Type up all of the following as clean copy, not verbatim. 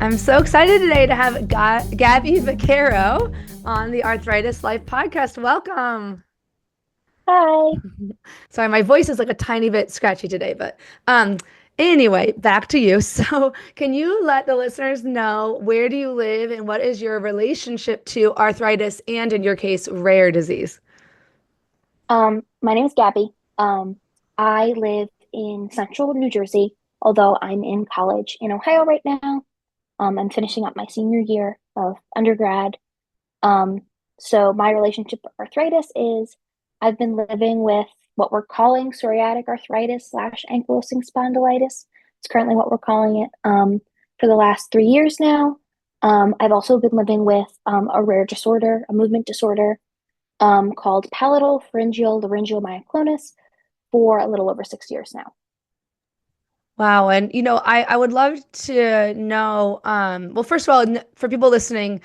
I'm so excited today to have Gabi Vaquero on the Arthritis Life podcast. Welcome. Hi. Sorry, my voice is like a tiny bit scratchy today, but um, anyway, back to you. So, can you let the listeners know where do you live and what is your relationship to arthritis and, in your case, rare disease? My name is Gabby. I live in central New Jersey, although I'm in college in Ohio right now. I'm finishing up my senior year of undergrad. Um, so my relationship with arthritis is I've been living with what we're calling psoriatic arthritis slash ankylosing spondylitis. It's currently what we're calling it, for the last 3 years now. I've also been living with a rare disorder, a movement disorder, called palatal pharyngeal laryngeal myoclonus for a little over 6 years now. Wow. And, I would love to know, well, first of all, for people listening,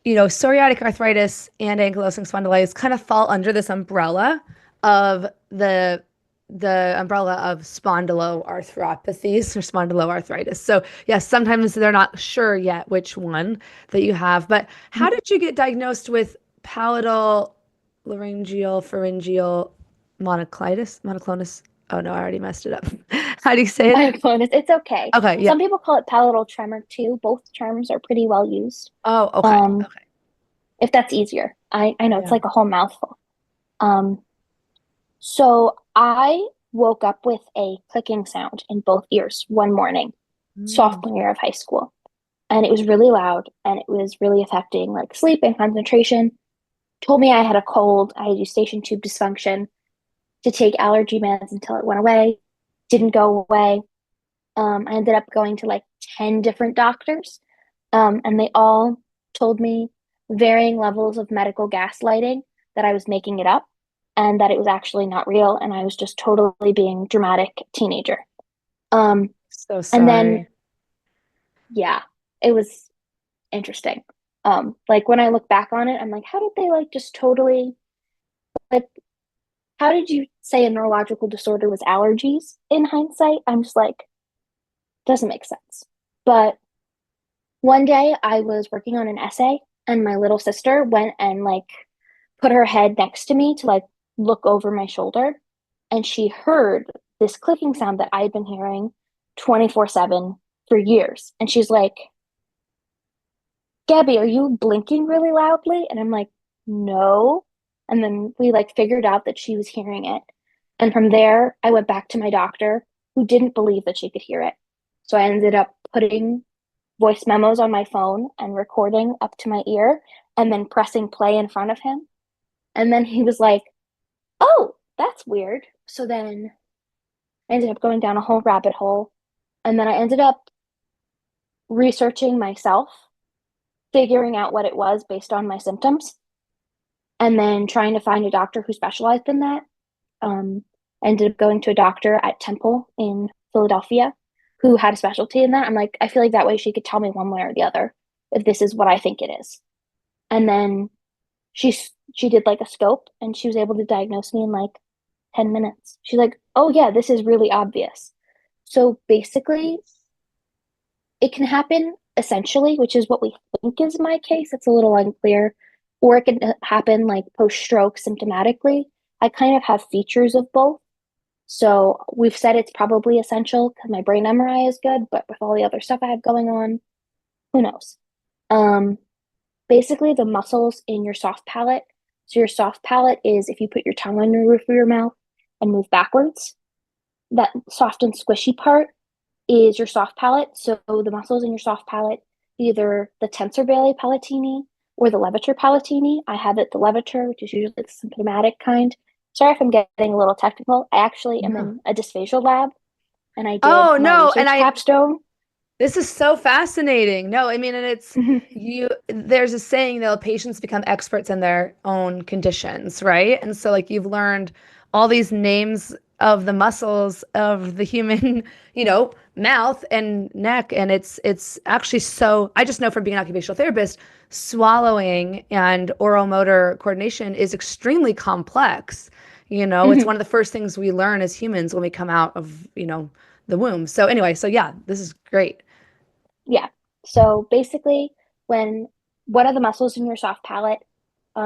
psoriatic arthritis and ankylosing spondylitis kind of fall under this umbrella of the umbrella of spondyloarthropathies or spondyloarthritis. So yes, sometimes they're not sure yet which one that you have. But how did you get diagnosed with palatal laryngeal pharyngeal monoclonus? Oh no, I already messed it up. How do you say it? Myoclonus, it's okay. Okay, yeah. Some people call it palatal tremor too. Both terms are pretty well used. Oh, okay. Um, Okay. if that's easier. I know it's Yeah. like a whole mouthful. Um, so I woke up with a clicking sound in both ears one morning, Mm. sophomore year of high school. And it was really loud and it was really affecting like sleep and concentration. Told me I had a cold, I had eustachian tube dysfunction, to take allergy meds until it went away. Didn't go away. I ended up going to like 10 different doctors, and they all told me varying levels of medical gaslighting, that I was making it up and that it was actually not real. And I was just totally being dramatic teenager. Um, So and then, sorry. yeah, it was interesting. Like when I look back on it, I'm like, how did they like just totally like how did you say a neurological disorder was allergies in hindsight? I'm just like, doesn't make sense. But one day I was working on an essay and my little sister went and like put her head next to me to like look over my shoulder. And she heard this clicking sound that I had been hearing 24/7 for years. And she's like, Gabby, are you blinking really loudly? And I'm like, no. And then we like figured out that she was hearing it. And from there, I went back to my doctor who didn't believe that she could hear it. So I ended up putting voice memos on my phone and recording up to my ear and then pressing play in front of him. And then he was like, oh, that's weird. So then I ended up going down a whole rabbit hole. And then I ended up researching myself, figuring out what it was based on my symptoms, and then trying to find a doctor who specialized in that. I ended up going to a doctor at Temple in Philadelphia who had a specialty in that. I'm like, I feel like that way she could tell me one way or the other if this is what I think it is. And then she she did like a scope and she was able to diagnose me in like 10 minutes. She's like, "Oh yeah, this is really obvious." So basically, it can happen essentially, which is what we think is my case. It's a little unclear. Or it can happen like post stroke symptomatically. I kind of have features of both. So we've said it's probably essential because my brain MRI is good, but with all the other stuff I have going on, who knows? Um, Basically, the muscles in your soft palate. So your soft palate is if you put your tongue on the roof of your mouth and move backwards, that soft and squishy part is your soft palate. So the muscles in your soft palate, either the tensor veli palatini or the levator palatini. I have it the levator, which is usually the symptomatic kind. Sorry if I'm getting a little technical. I actually am No. in a dysphagia lab and I did Oh my no, and research capstone. this is so fascinating. No, I mean, and it's there's a saying that patients become experts in their own conditions, right? And so like you've learned all these names of the muscles of the human, mouth and neck. And it's actually so I just know from being an occupational therapist, swallowing and oral motor coordination is extremely complex. It's one of the first things we learn as humans when we come out of, the womb. So anyway, so yeah, this is great. Yeah. So basically, when one of the muscles in your soft palate,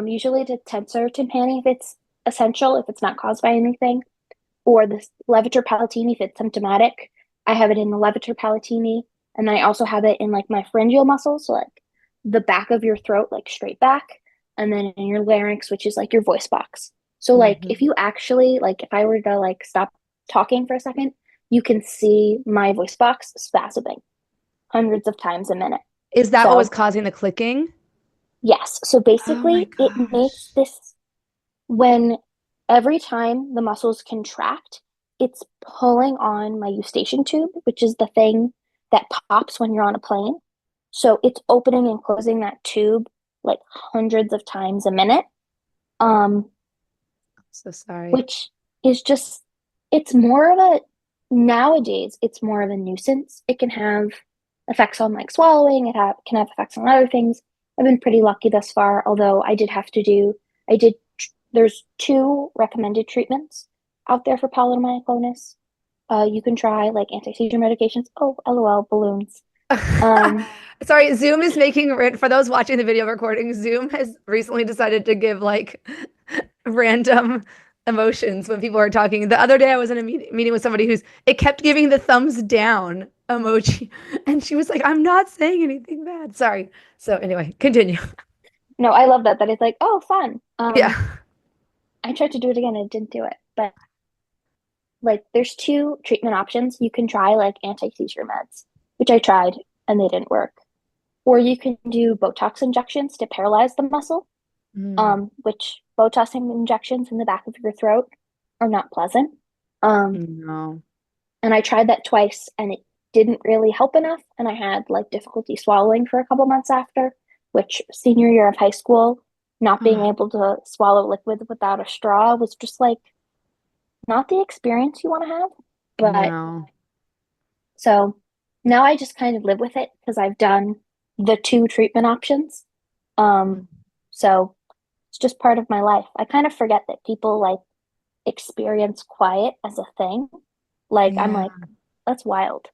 usually the tensor tympani if it's essential, if it's not caused by anything, or the levator palatini if it's symptomatic. I have it in the levator palatini, and then I also have it in like my pharyngeal muscles, so like the back of your throat, like straight back, and then in your larynx, which is like your voice box. So like if Hmm. you actually like if I were to like stop talking for a second, you can see my voice box spasming hundreds of times a minute. Is that what was So causing the clicking? yes, so Oh my basically it makes gosh. this when every time the muscles contract, it's pulling on my eustachian tube, which is the thing that pops when you're on a plane. So it's opening and closing that tube like hundreds of times a minute, um, So sorry. which is just, it's more of a, nowadays, it's more of a nuisance. It can have effects on like swallowing, can have effects on other things. I've been pretty lucky thus far, although I did there's two recommended treatments out there for palatal myoclonus. You can try like anti-seizure medications. Oh, LOL, balloons. Um, Sorry, Zoom is making, for those watching the video recording, Zoom has recently decided to give like random emotions when people are talking. The other day I was in a meeting with somebody it kept giving the thumbs down emoji. And she was like, I'm not saying anything bad. Sorry. So anyway, continue. no, I love that. That is like, oh, fun. Yeah. I tried to do it again and it didn't do it. But like, there's two treatment options. You can try like anti-seizure meds, which I tried and they didn't work. Or you can do Botox injections to paralyze the muscle, Mm, which Botox injections in the back of your throat are not pleasant. Um, no. and I tried that twice and it didn't really help enough. And I had like difficulty swallowing for a couple months after, which senior year of high school, not being Oh, able to swallow liquid without a straw was just like not the experience you want to have. But no. so now I just kind of live with it because I've done the two treatment options. Um, so it's just part of my life. I kind of forget that people like experience quiet as a thing. Like I'm Yeah. like, that's wild.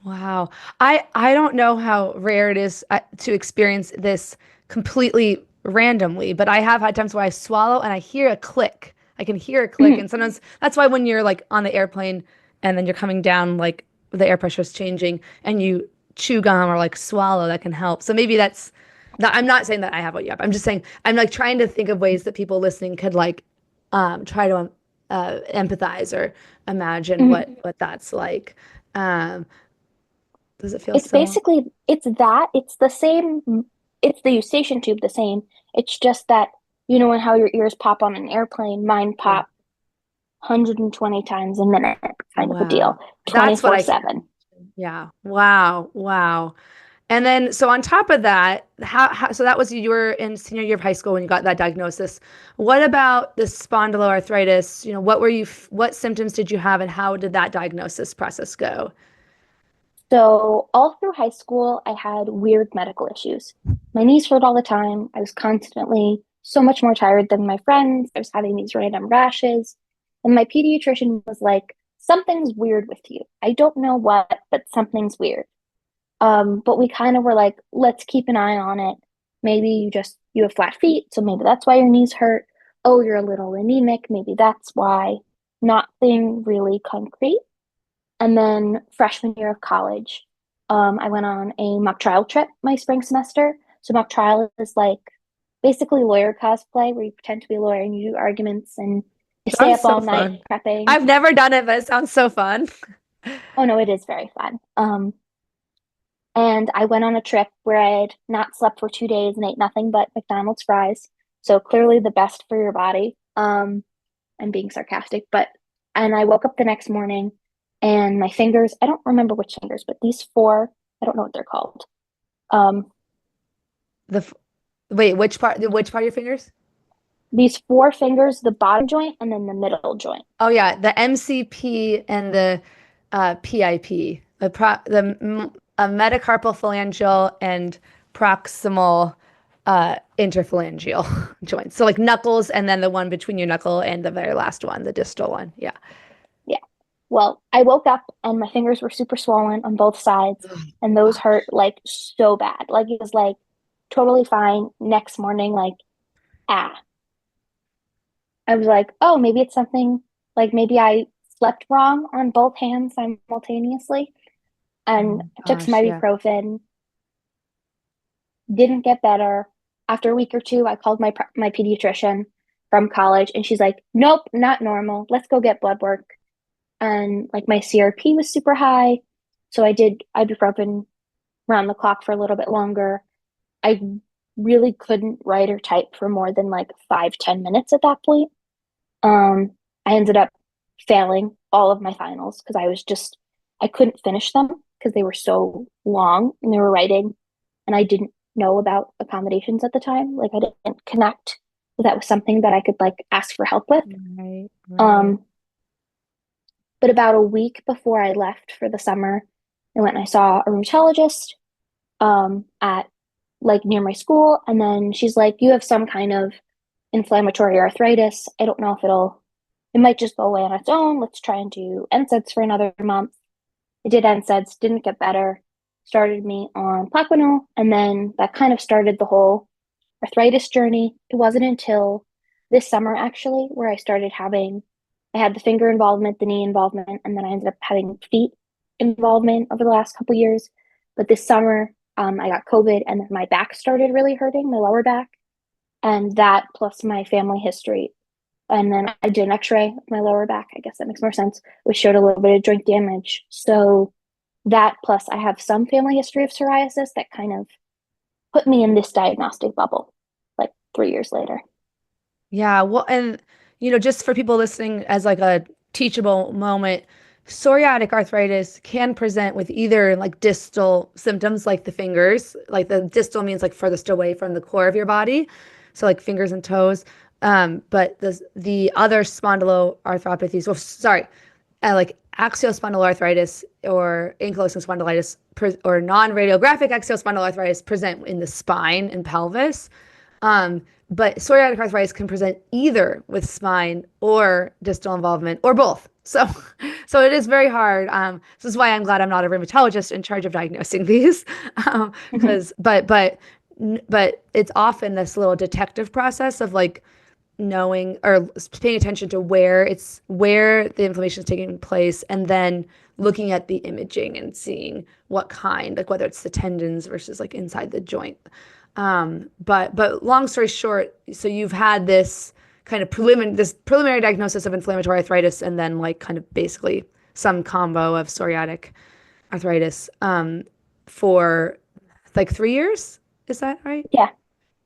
Wow. I don't know how rare it is to experience this completely randomly, but I have had times where I swallow and I hear a click. I can hear a click, Mhm. and sometimes that's why when you're like on the airplane and then you're coming down, like the air pressure is changing, and you chew gum or like swallow, that can help. So maybe that's not, I'm not saying that I have what you have. I'm just saying I'm like trying to think of ways that people listening could like try to empathize or imagine Mhm. what that's like. Um, does it feel It's similar? basically it's that it's the same. It's the eustachian tube the same. It's just that you know how your ears pop on an airplane, mine Yeah. pop 120 times a minute, kind of a deal, Wow. That's what I can 24/7. imagine. Yeah. Wow. Wow. And then, so on top of that, so that was you were in senior year of high school when you got that diagnosis. What about the spondyloarthritis? What what symptoms did you have and how did that diagnosis process go? So all through high school, I had weird medical issues. My knees hurt all the time. I was constantly so much more tired than my friends. I was having these random rashes. And my pediatrician was like, something's weird with you. I don't know what, but something's weird. But we kind of were like, let's keep an eye on it. Maybe you have flat feet, so maybe that's why your knees hurt. Oh, you're a little anemic, maybe that's why. Nothing really concrete. And then freshman year of college, I went on a mock trial trip my spring semester. So mock trial is like basically lawyer cosplay where you pretend to be a lawyer and you do arguments and you stay Sounds up so all night fun. prepping. I've never done it, but it sounds so fun. Oh no, it is very fun. And I went on a trip where I had not slept for 2 days and ate nothing but McDonald's fries. So clearly the best for your body. I'm being sarcastic, but and I woke up the next morning and my fingers, I don't remember which fingers, but these four, I don't know what they're called. Um, The f- Wait, which part of your fingers? these four fingers, the bottom joint and then the middle joint. Oh yeah, the MCP and the PIP, metacarpal phalangeal and proximal interphalangeal joints. So like knuckles and then the one between your knuckle and the very last one, the distal one. Yeah. Yeah. Well, I woke up and my fingers were super swollen on both sides, Oh, and those hurt gosh. like so bad. Like it was like totally fine. Next morning, like, ah. I was like, oh, maybe it's something like maybe I slept wrong on both hands simultaneously. And Oh, I took some gosh, yeah. ibuprofen, didn't get better. After a week or two, I called my pediatrician from college, and she's like, nope, not normal. Let's go get blood work. And like my CRP was super high. So I did ibuprofen around the clock for a little bit longer. I really couldn't write or type for more than like 5, 10 minutes at that point. Um, I ended up failing all of my finals because I couldn't finish them because they were so long and they were writing, and I didn't know about accommodations at the time. Like I didn't connect that was something that I could like ask for help with. Right, right. Um, but about a week before I left for the summer, I went and I saw a rheumatologist at like near my school, and then she's like, "You have some kind of inflammatory arthritis. I don't know if it might just go away on its own. Let's try and do NSAIDs for another month." I did NSAIDs, didn't get better. Started me on Plaquenil, and then that kind of started the whole arthritis journey. It wasn't until this summer actually where I had the finger involvement, the knee involvement, and then I ended up having feet involvement over the last couple years. But this summer, I got COVID, and then my back started really hurting, my lower back, and that plus my family history. And then I did an X-ray of my lower back. I guess that makes more sense, which showed a little bit of joint damage. So that plus I have some family history of psoriasis that kind of put me in this diagnostic bubble like 3 years later. Yeah, well, and just for people listening as like a teachable moment, psoriatic arthritis can present with either like distal symptoms like the fingers, like the distal means like furthest away from the core of your body, so like fingers and toes. But the other spondyloarthropathies, well, sorry, like axial spondyloarthritis or ankylosing spondylitis or non-radiographic axial spondyloarthritis present in the spine and pelvis. Um, but psoriatic arthritis can present either with spine or distal involvement or both. So, so it is very hard. This is why I'm glad I'm not a rheumatologist in charge of diagnosing these, because but it's often this little detective process of like knowing or paying attention to where the inflammation is taking place, and then looking at the imaging and seeing what kind, like whether it's the tendons versus like inside the joint. But long story short, so you've had this kind of preliminary diagnosis of inflammatory arthritis, and then like kind of basically some combo of psoriatic arthritis for like 3 years. Is that right? Yeah.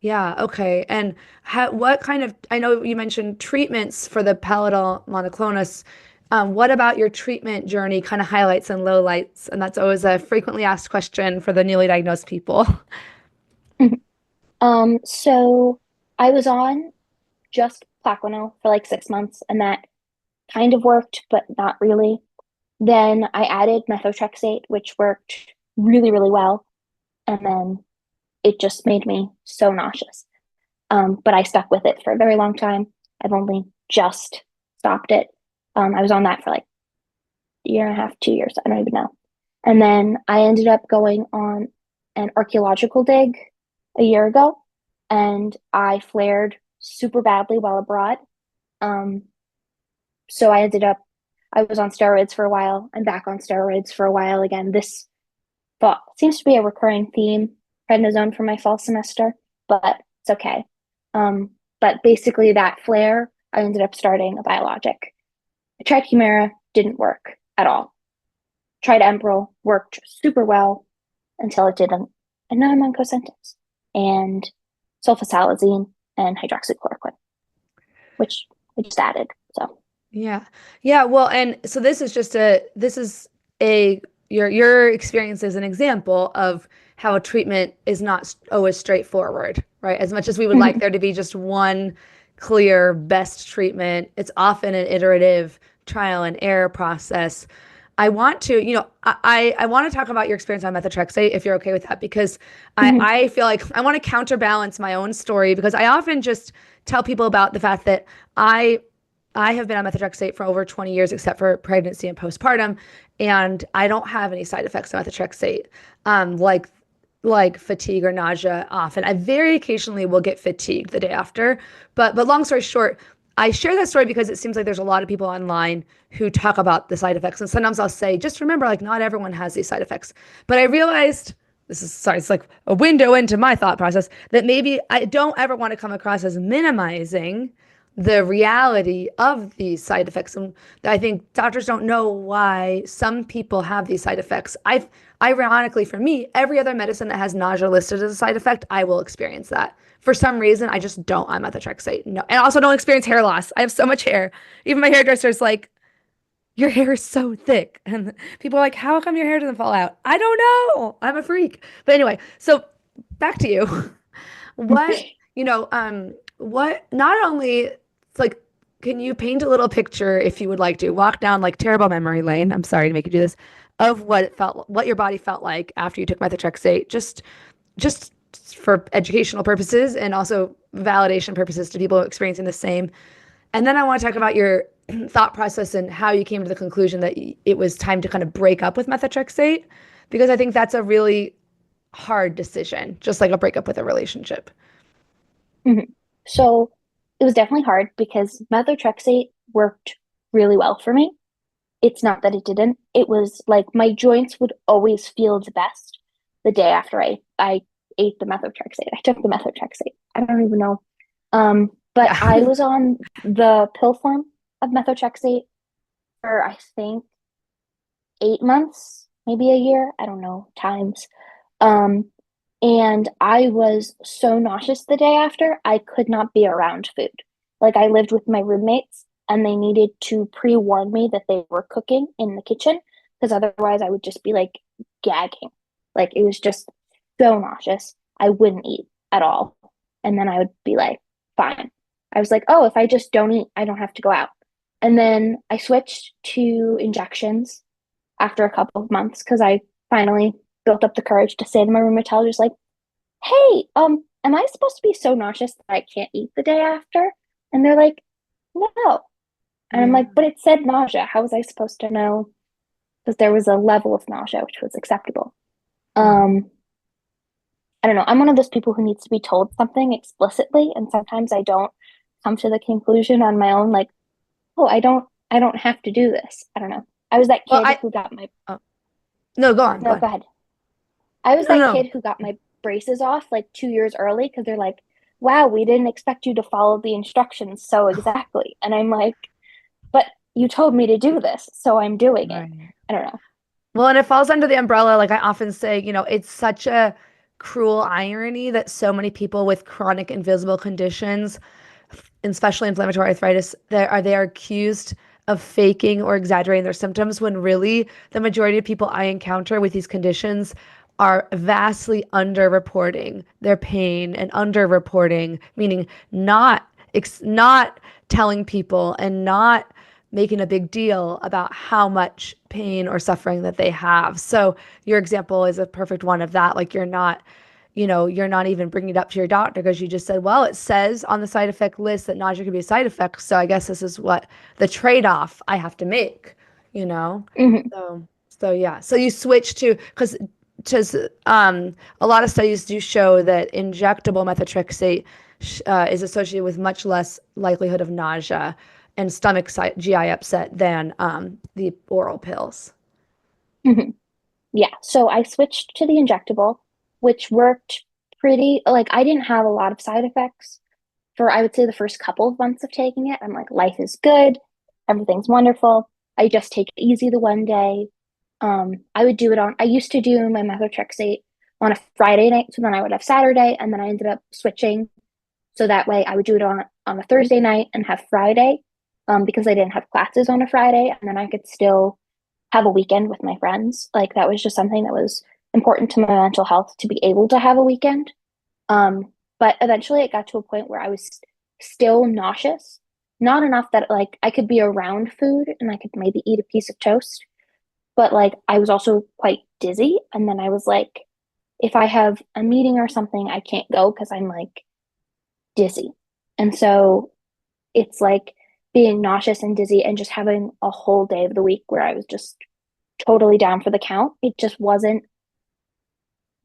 Yeah, okay. And what kind of, I know you mentioned treatments for the palatal monoclonus. What about your treatment journey, kind of highlights and lowlights? And that's always a frequently asked question for the newly diagnosed people. So I was on just Plaquenil for like 6 months, and that kind of worked, but not really. Then I added methotrexate, which worked really, really well. And then it just made me so nauseous. But I stuck with it for a very long time. I've only just stopped it. I was on that for like a year and a half, 2 years. I don't even know. And then I ended up going on an archaeological dig a year ago, and I flared super badly while abroad. Um, so I was on steroids for a while. I'm back on steroids for a while again. This thought seems to be a recurring theme, prednisone for my fall semester, but it's okay. But basically, that flare, I ended up starting a biologic. I tried Humira, didn't work at all. Tried Enbrel, worked super well until it didn't. And now I'm on Cosentyx and sulfasalazine and hydroxychloroquine, which I just added. So, Yeah. Yeah. Well, and so this is a your experience is an example of how a treatment is not always straightforward, right? As much as we would like mhm, there to be just one clear best treatment, it's often an iterative trial and error process. I want to, I want to talk about your experience on methotrexate if you're okay with that, because mhm, I feel like I want to counterbalance my own story, because I often just tell people about the fact that I I have been on methotrexate for over 20 years, except for pregnancy and postpartum, and I don't have any side effects of methotrexate, like fatigue or nausea often. I very occasionally will get fatigued the day after, but long story short, I share that story because it seems like there's a lot of people online who talk about the side effects, and sometimes I'll say, just remember, like not everyone has these side effects. But I realized this is sorry, it's like a window into my thought process that maybe I don't ever want to come across as minimizing the reality of these side effects. And I think doctors don't know why some people have these side effects. Ironically for me, every other medicine that has nausea listed as a side effect, I will experience that. For some reason, I just don't on methotrexate. No, and I also don't experience hair loss. I have so much hair. Even my hairdresser is like, your hair is so thick. And people are like, how come your hair doesn't fall out? I don't know. I'm a freak. But anyway, so back to you. What, what not only it's like, can you paint a little picture if you would like to walk down like terrible memory lane? I'm sorry to make you do this, of what your body felt like after you took methotrexate, just for educational purposes and also validation purposes to people experiencing the same. And then I want to talk about your thought process and how you came to the conclusion that it was time to kind of break up with methotrexate, because I think that's a really hard decision, just like a breakup with a relationship. Mhm. So it was definitely hard because methotrexate worked really well for me. It's not that it didn't. It was like my joints would always feel the best the day after I ate the methotrexate. I took the methotrexate. I don't even know. But I Yeah. was on the pill form of methotrexate for I think 8 months, maybe a year. I don't know times. Um, and I was so nauseous the day after, I could not be around food. Like I lived with my roommates and they needed to pre-warn me that they were cooking in the kitchen because otherwise I would just be like gagging. Like it was just so nauseous. I wouldn't eat at all. And then I would be like, fine. I was like, oh, if I just don't eat, I don't have to go out. And then I switched to injections after a couple of months because I finally built up the courage to say to my rheumatologist, like, hey, am I supposed to be so nauseous that I can't eat the day after? And they're like, no. And I'm Yeah. like, but it said nausea. How was I supposed to know? Because there was a level of nausea which was acceptable. Mhm. Um, I don't know. I'm one of those people who needs to be told something explicitly, and sometimes I don't come to the conclusion on my own, like, oh, I don't have to do this. I don't know. I was that Well, kid who got my, oh, no, go on, go no, on. go ahead. I was No, that no. kid who got my braces off like 2 years early because they're like, wow, we didn't expect you to follow the instructions so exactly. And I'm like, but you told me to do this, so I'm doing it. Right. I don't know. Well, and it falls under the umbrella, like I often say, it's such a cruel irony that so many people with chronic invisible conditions, and especially inflammatory arthritis, they are accused of faking or exaggerating their symptoms when really the majority of people I encounter with these conditions are vastly underreporting their pain and underreporting, meaning not telling people and not making a big deal about how much pain or suffering that they have. So your example is a perfect one of that. Like you're not even bringing it up to your doctor because you just said, well, it says on the side effect list that nausea could be a side effect. So I guess this is what the trade-off I have to make, you know? Hmm. So yeah. So you switch to, because a lot of studies do show that injectable methotrexate is associated with much less likelihood of nausea and GI upset than the oral pills. Hmm. Yeah. So I switched to the injectable, which worked pretty, like, I didn't have a lot of side effects for, I would say, the first couple of months of taking it. I'm like, life is good. Everything's wonderful. I just take it easy the one day. I used to do my methotrexate on a Friday night, so then I would have Saturday, and then I ended up switching. So that way I would do it on a Thursday night and have Friday, because I didn't have classes on a Friday, and then I could still have a weekend with my friends. Like that was just something that was important to my mental health to be able to have a weekend. But eventually it got to a point where I was still nauseous, not enough that like I could be around food and I could maybe eat a piece of toast, but like I was also quite dizzy. And then I was like, if I have a meeting or something, I can't go because I'm like dizzy. And so it's like being nauseous and dizzy and just having a whole day of the week where I was just totally down for the count. It just wasn't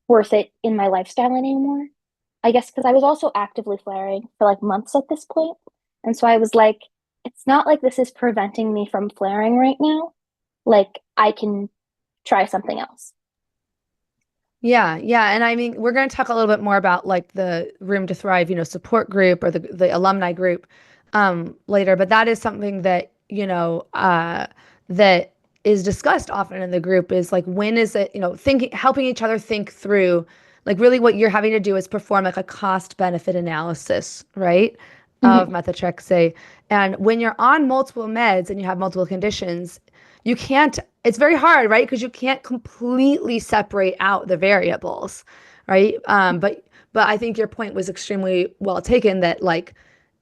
worth it in my lifestyle anymore. I guess because I was also actively flaring for like months at this point. And so I was like, it's not like this is preventing me from flaring right now. Like I can try something else. Yeah, yeah. And I mean, we're going to talk a little bit more about like the Room to Thrive, support group or the alumni group later. But that is something that, that is discussed often in the group is like, when is it, thinking, helping each other think through, like really what you're having to do is perform like a cost benefit analysis, right? Of Mm-hmm. methotrexate. And when you're on multiple meds and you have multiple conditions, you can't, it's very hard, right? Because you can't completely separate out the variables, right? But I think your point was extremely well taken that like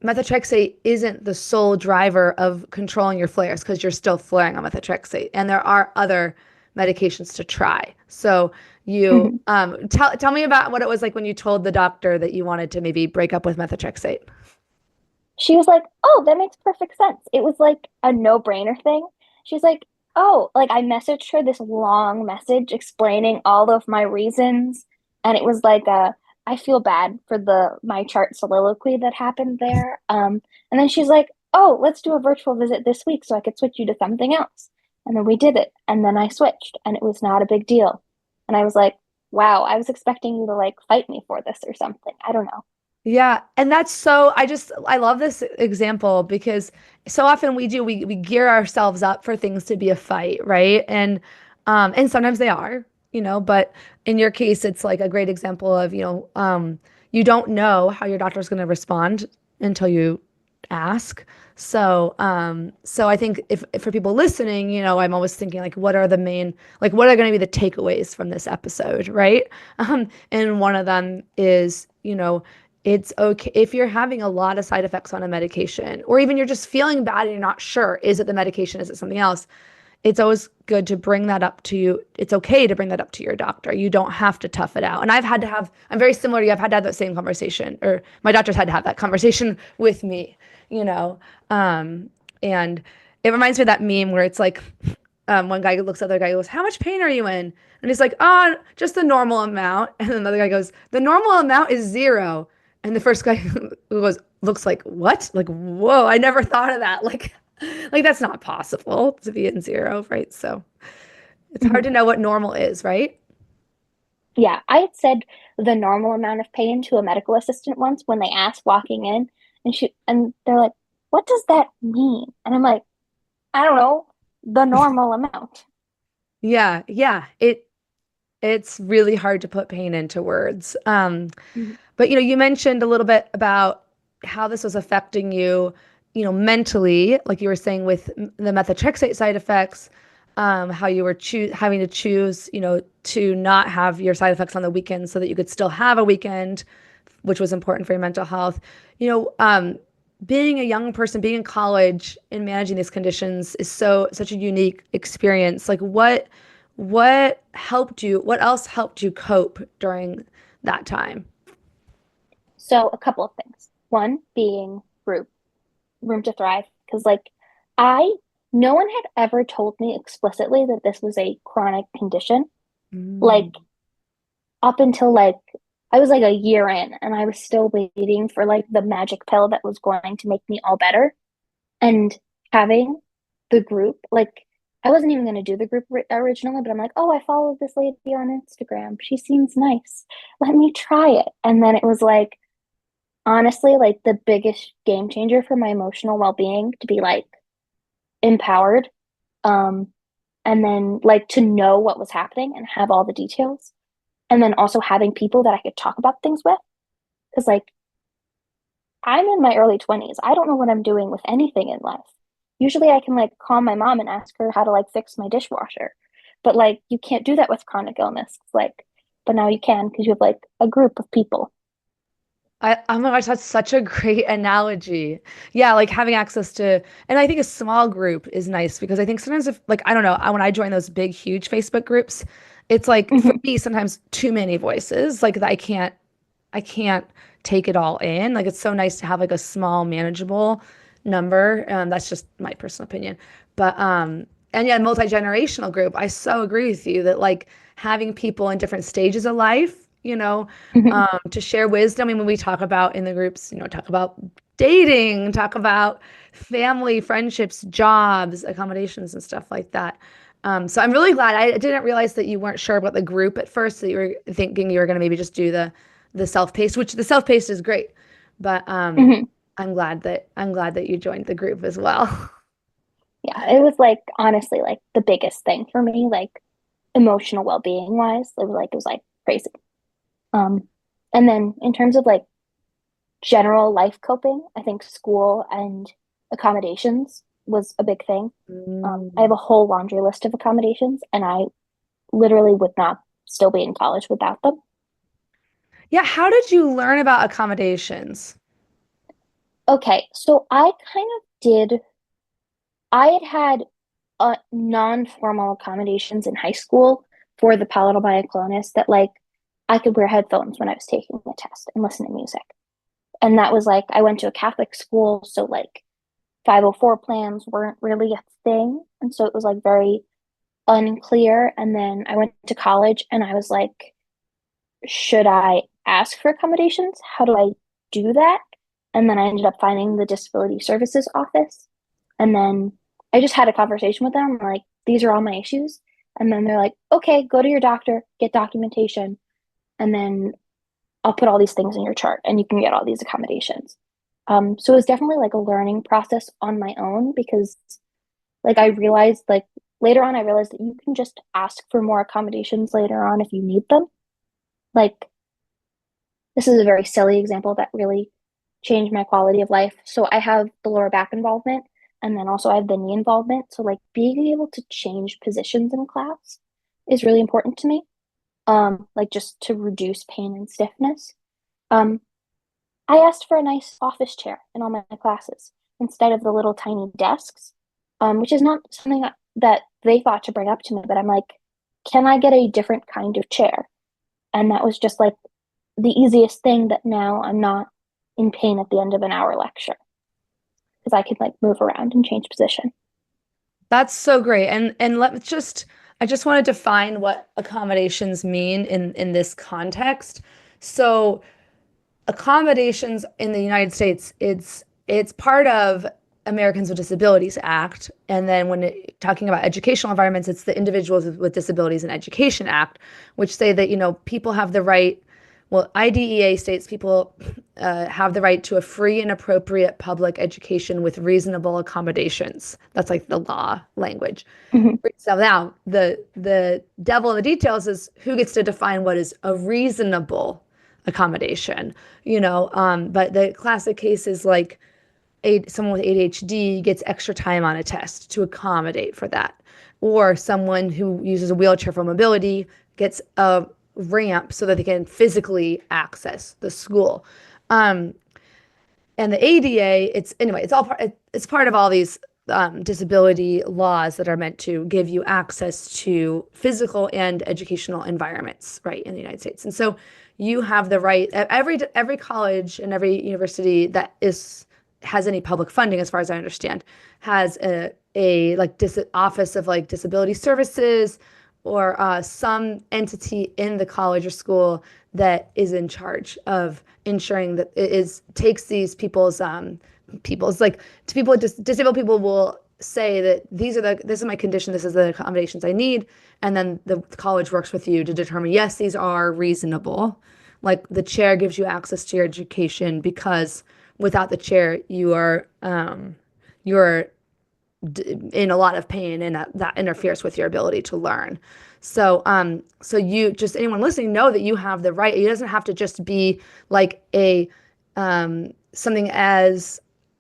methotrexate isn't the sole driver of controlling your flares because you're still flaring on methotrexate, and there are other medications to try. So you Mm-hmm. tell me about what it was like when you told the doctor that you wanted to maybe break up with methotrexate. She was like, "Oh, that makes perfect sense." It was like a no-brainer thing. She's like, "Oh," like I messaged her this long message explaining all of my reasons, and it was like I feel bad for the my chart soliloquy that happened there. And then she's like, "Oh, let's do a virtual visit this week so I could switch you to something else." And then we did it, and then I switched, and it was not a big deal. And I was like, "Wow, I was expecting you to like fight me for this or something." I don't know. Yeah, and that's so I love this example because so often we gear ourselves up for things to be a fight, right? And sometimes they are, but in your case it's like a great example of, you don't know how your doctor's going to respond until you ask. So I think if for people listening, I'm always thinking like what are the main like what are going to be the takeaways from this episode, right? And one of them is, it's okay if you're having a lot of side effects on a medication, or even you're just feeling bad and you're not sure, is it the medication? Is it something else? It's always good to bring that up to you. It's okay to bring that up to your doctor. You don't have to tough it out. And I'm very similar to you. I've had to have that same conversation, or my doctor's had to have that conversation with me, you know? Um, and it reminds me of that meme where it's like, one guy looks at the other guy and goes, "How much pain are you in?" And he's like, "Oh, just the normal amount." And then another guy goes, "The normal amount is zero." And the first guy who goes, looks like, "What?" Like, whoa, I never thought of that. Like that's not possible to be in zero, right? So it's hard Mhm. to know what normal is, right? Yeah, I had said the normal amount of pain to a medical assistant once when they asked walking in, and they're like, "What does that mean?" And I'm like, "I don't know, the normal amount." Yeah, yeah. It's really hard to put pain into words. Mhm. But you mentioned a little bit about how this was affecting you, mentally, like you were saying with the methotrexate side effects, how you were having to choose, to not have your side effects on the weekend so that you could still have a weekend, which was important for your mental health. You know, being a young person, being in college and managing these conditions is such a unique experience. Like what helped you? What else helped you cope during that time? So a couple of things. One being room to thrive, because like I, no one had ever told me explicitly that this was a chronic condition. Like Mm. up until like I was like a year in, and I was still waiting for like the magic pill that was going to make me all better. And having the group, like, I wasn't even going to do the group originally, but I'm like, oh, I follow this lady on Instagram. She seems nice. Let me try it. And then it was like, honestly, like the biggest game changer for my emotional well being to be like empowered. Um, and then like to know what was happening and have all the details. And then also having people that I could talk about things with. Cause like I'm in my early 20s. I don't know what I'm doing with anything in life. Usually I can like call my mom and ask her how to like fix my dishwasher. But like you can't do that with chronic illness. It's like, but now you can because you have like a group of people. Oh my gosh, that's such a great analogy. Yeah, like having access to, and I think a small group is nice because I think sometimes if, like, I don't know, when I join those big, huge Facebook groups, it's like for Hmm. me sometimes too many voices, like that I can't take it all in. Like it's so nice to have like a small, manageable number. That's just my personal opinion. But and yeah, multi-generational group. I so agree with you that like having people in different stages of life, Mhm. to share wisdom. I mean, when we talk about in the groups, talk about dating, talk about family, friendships, jobs, accommodations, and stuff like that. So I'm really glad. I didn't realize that you weren't sure about the group at first, that you were thinking you were going to maybe just do the self-paced, which the self-paced is great. But Mhm. I'm glad that you joined the group as well. Yeah, it was like honestly like the biggest thing for me, like emotional well-being wise. It was like crazy. Um, and then in terms of like general life coping, I think school and accommodations was a big thing. I have Mm. a whole laundry list of accommodations, and I literally would not still be in college without them. Yeah, how did you learn about accommodations? Okay, so I had had non-formal accommodations in high school for the palatal myoclonus that like I could wear headphones when I was taking the test and listen to music. And that was like I went to a Catholic school, so like 504 plans weren't really a thing. And so it was like very unclear. And then I went to college and I was like, should I ask for accommodations? How do I do that? And then I ended up finding the disability services office. And then I just had a conversation with them, like, these are all my issues. And then they're like, okay, go to your doctor, get documentation, and then I'll put all these things in your chart and you can get all these accommodations. So it was definitely like a learning process on my own because like I realized like later on I realized that you can just ask for more accommodations later on if you need them. Like this is a very silly example that really changed my quality of life. So I have the lower back involvement and then also I have the knee involvement. So like being able to change positions in class is really important to me. Like just to reduce pain and stiffness. Um, I asked for a nice office chair in all my classes instead of the little tiny desks, which is not something that they thought to bring up to me, but I'm like, can I get a different kind of chair? And that was just like the easiest thing that now I'm not in pain at the end of an hour lecture because I could like move around and change position. That's so great. And I just want to define what accommodations mean in this context. So accommodations in the United States, it's part of Americans with Disabilities Act, and then talking about educational environments, it's the Individuals with Disabilities in Education Act, which say that people have the right. Well, IDEA states people have the right to a free and appropriate public education with reasonable accommodations. That's like the law language. Mm-hmm. So now the devil in the details is who gets to define what is a reasonable accommodation, but the classic case is like someone with ADHD gets extra time on a test to accommodate for that, or someone who uses a wheelchair for mobility gets a ramp so that they can physically access the school. Um, and the ADA, it's part of all these disability laws that are meant to give you access to physical and educational environments, right, in the United States. And so you have the right. Every college and every university that has any public funding, as far as I understand, has a like office of like disability services or some entity in the college or school that is in charge of ensuring that it is takes these people's like to people disabled people will say that this is my condition, this is the accommodations I need, and then the college works with you to determine, yes, these are reasonable. Like the chair gives you access to your education because without the chair you're in a lot of pain, and that interferes with your ability to learn. So you just anyone listening know that you have the right. It doesn't have to just be like a something as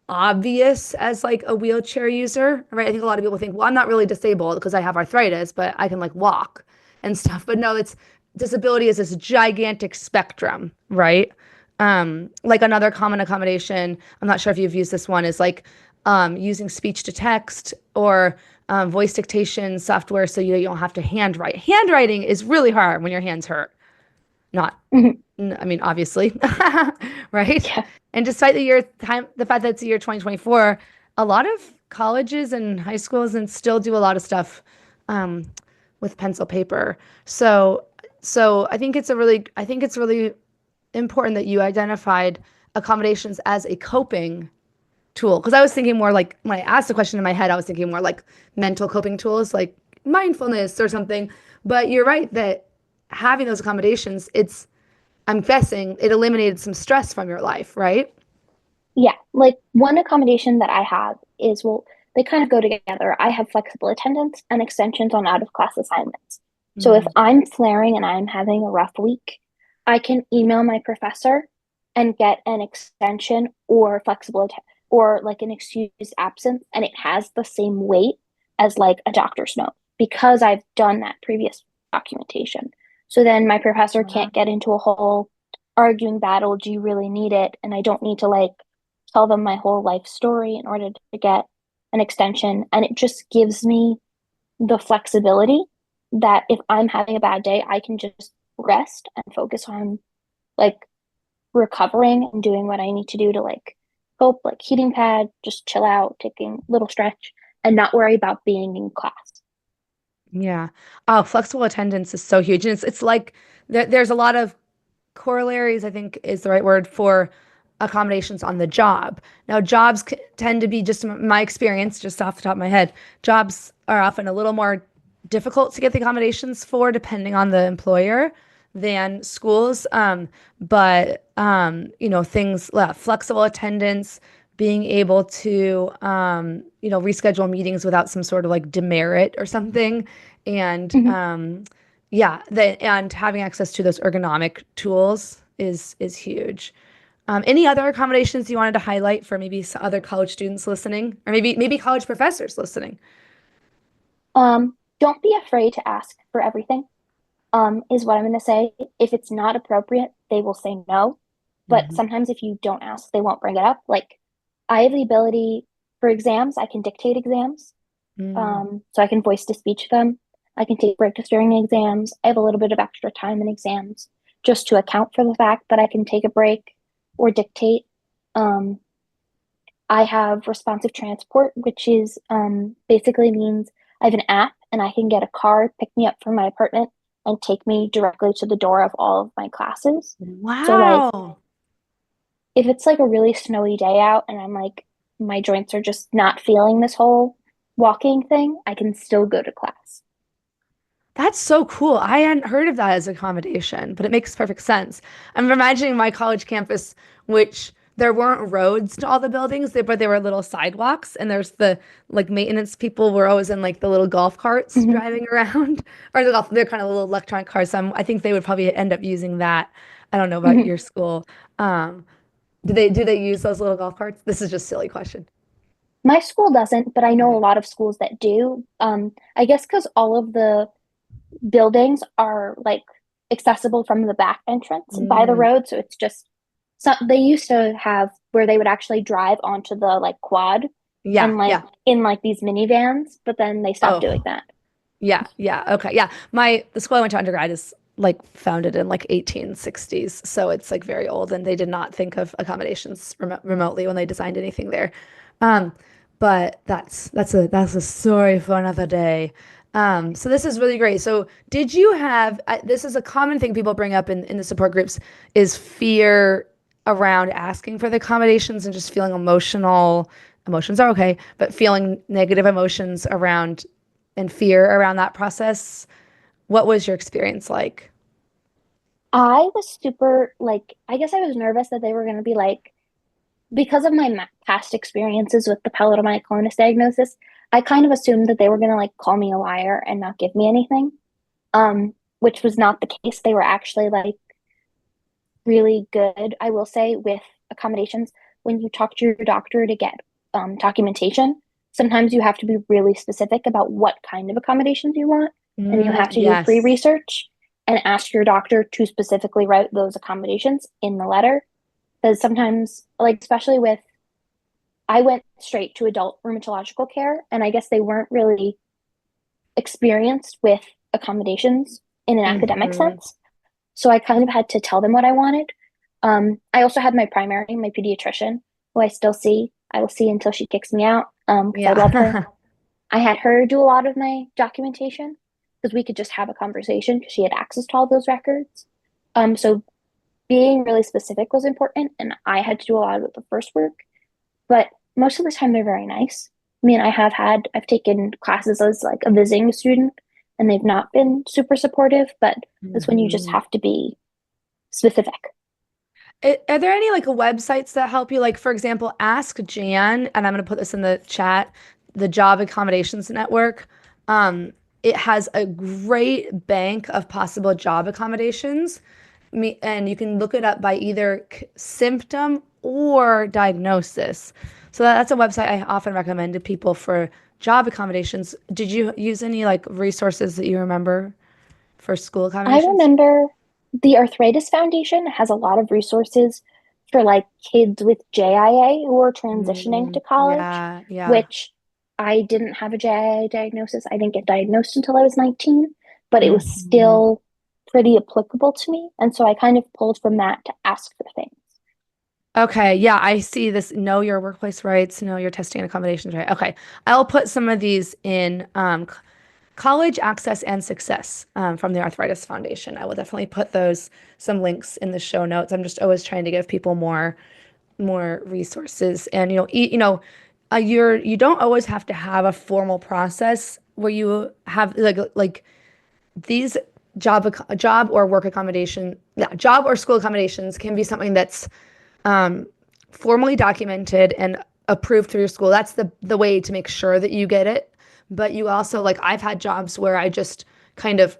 obvious as like a wheelchair user, right? I think a lot of people think, well, I'm not really disabled because I have arthritis, but I can like walk and stuff. But no, it's disability is this gigantic spectrum, right? Like another common accommodation, I'm not sure if you've used this one, is like using speech to text or voice dictation software so you don't have to handwrite. Handwriting is really hard when your hands hurt. Not, Mm-hmm. I mean, obviously, right? Yeah. And despite the fact that it's the year 2024, a lot of colleges and high schools and still do a lot of stuff um, with pencil paper. So, so I think it's really important that you identified accommodations as a coping tool. Because I was thinking more like when I asked the question in my head, I was thinking more like mental coping tools, like mindfulness or something. But you're right that having those accommodations, I'm guessing it eliminated some stress from your life, right? Yeah, like one accommodation that I have is, well, they kind of go together. I have flexible attendance and extensions on out of class assignments. So if Mm. I'm flaring and I'm having a rough week, I can email my professor and get an extension or or like an excused absence, and it has the same weight as like a doctor's note because I've done that previous documentation. So then my professor Wow. can't get into a whole arguing battle. Do you really need it? And I don't need to like tell them my whole life story in order to get an extension. And it just gives me the flexibility that if I'm having a bad day, I can just rest and focus on like recovering and doing what I need to do to like cope, like heating pad, just chill out, taking a little stretch, and not worry about being in class. Yeah. Oh, flexible attendance is so huge. And it's like there's a lot of corollaries, I think is the right word for accommodations on the job. Now, tend to be, just in my experience, just off the top of my head, jobs are often a little more difficult to get the accommodations for, depending on the employer, than schools. Things like flexible attendance, being able to, reschedule meetings without some sort of like demerit or something, and Mhm. and having access to those ergonomic tools is huge. Any other accommodations you wanted to highlight for maybe some other college students listening, or maybe college professors listening? Don't be afraid to ask for everything, is what I'm going to say. If it's not appropriate, they will say no. But Hmm. sometimes if you don't ask, they won't bring it up. Like I have the ability for exams, I can dictate exams. Mm. So I can voice to speech them. I can take breaks during exams. I have a little bit of extra time in exams just to account for the fact that I can take a break or dictate. Um, I have responsive transport, which is basically means I have an app and I can get a car, pick me up from my apartment, and take me directly to the door of all of my classes. So, like, Wow. if it's like a really snowy day out and I'm like, my joints are just not feeling this whole walking thing, I can still go to class. That's so cool. I hadn't heard of that as accommodation, but it makes perfect sense. I'm imagining my college campus, which there weren't roads to all the buildings, but there were little sidewalks, and there's the like maintenance people were always in like the little golf carts Mhm. driving around, or they're kind of little electronic cars. So I think they would probably end up using that. I don't know about Mhm. your school. Um, do they use those little golf carts? This is just a silly question. My school doesn't, but I know a Okay. lot of schools that do. I guess because all of the buildings are like accessible from the back entrance by the Mm, road. So it's just they used to have where they would actually drive onto the like quad yeah, and like yeah. in like these minivans, but then they stopped doing Oh. that. Yeah, yeah, okay. Yeah. The school I went to undergrad is like founded in like 1860s, so it's like very old, and they did not think of accommodations remotely when they designed anything there. Um, but that's a story for another day. So this is really great. So did you have this is a common thing people bring up in the support groups, is fear around asking for the accommodations and just feeling emotional. Emotions are okay, but feeling negative emotions around and fear around that process. What was your experience like? I was super like, I guess I was nervous that they were going to be like, because of my past experiences with the palatal myoclonus diagnosis, I kind of assumed that they were going to like call me a liar and not give me anything. Which was not the case. They were actually like really good, I will say, with accommodations. When you talk to your doctor to get documentation, sometimes you have to be really specific about what kind of accommodations you want, and you have to do Yes. pre-research and ask your doctor to specifically write those accommodations in the letter. Because sometimes, like especially with, I went straight to adult rheumatological care, and I guess they weren't really experienced with accommodations in an academic Hmm. sense. So I kind of had to tell them what I wanted. I also had my primary, my pediatrician, who I still see. I will see until she kicks me out, because I love her. Yeah. I had her do a lot of my documentation because we could just have a conversation because she had access to all those records. So being really specific was important, and I had to do a lot of the first work. But most of the time, they're very nice. I mean, I've taken classes as like a visiting student, and they've not been super supportive, but that's when you just Mhm. have to be specific. Are there any like websites that help you? Like, for example, Ask Jan, and I'm going to put this in the chat, the Job Accommodations Network. It has a great bank of possible job accommodations. And you can look it up by either symptom or diagnosis. So that's a website I often recommend to people for job accommodations. Did you use any like resources that you remember for school I accommodations? remember the Arthritis Foundation has a lot of resources for like kids with JIA who are transitioning to college, Yeah, yeah. which I didn't have a JIA diagnosis. I didn't get diagnosed until I was 19, but it was Mhm. still pretty applicable to me. And so I kind of pulled from that to ask for things. Okay, yeah, I see this. Know your workplace rights, know your testing and accommodations right. Okay, I'll put some of these in college access and success from the Arthritis Foundation. I will definitely put those some links in the show notes. I'm just always trying to give people more resources, and you don't always have to have a formal process where you have like these job or work accommodation, yeah, job or school accommodations can be something that's um, formally documented and approved through your school. That's the way to make sure that you get it. But you also like I've had jobs where I just kind of,